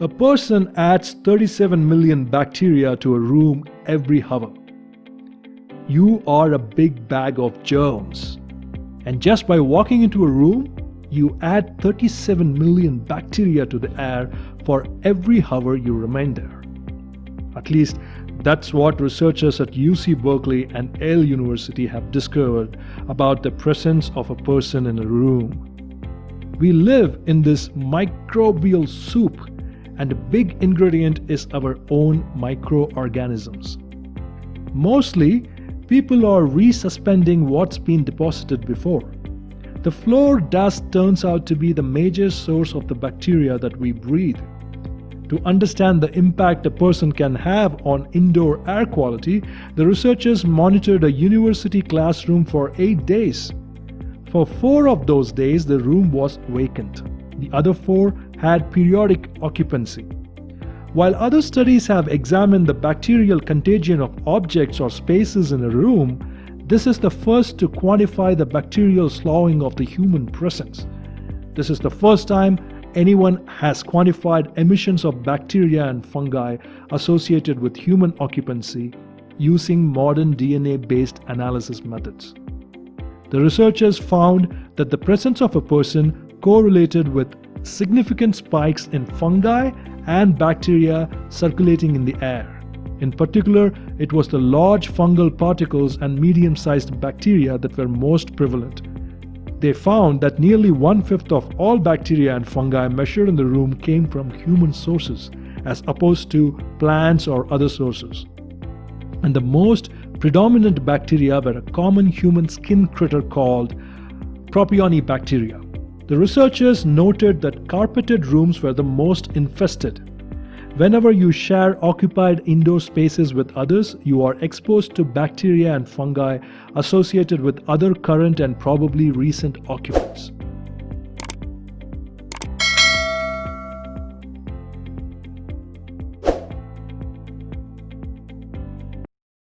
A person adds 37 million bacteria to a room every hour. You are a big bag of germs. And just by walking into a room, you add 37 million bacteria to the air for every hour you remain there. At least that's what researchers at UC Berkeley and Yale University have discovered about the presence of a person in a room. We live in this microbial soup, and a big ingredient is our own microorganisms. Mostly, people are resuspending what's been deposited before. The floor dust turns out to be the major source of the bacteria that we breathe. To understand the impact a person can have on indoor air quality, the researchers monitored a university classroom for 8 days. For 4 of those days, the room was vacant. The other 4 had periodic occupancy. While other studies have examined the bacterial contagion of objects or spaces in a room, this is the first to quantify the bacterial sloughing of the human presence. This is the first time anyone has quantified emissions of bacteria and fungi associated with human occupancy using modern DNA-based analysis methods. The researchers found that the presence of a person correlated with significant spikes in fungi and bacteria circulating in the air. In particular, it was the large fungal particles and medium-sized bacteria that were most prevalent. They found that nearly 1/5 of all bacteria and fungi measured in the room came from human sources, as opposed to plants or other sources. And the most predominant bacteria were a common human skin critter called Propionibacteria. The researchers noted that carpeted rooms were the most infested. Whenever you share occupied indoor spaces with others, you are exposed to bacteria and fungi associated with other current and probably recent occupants.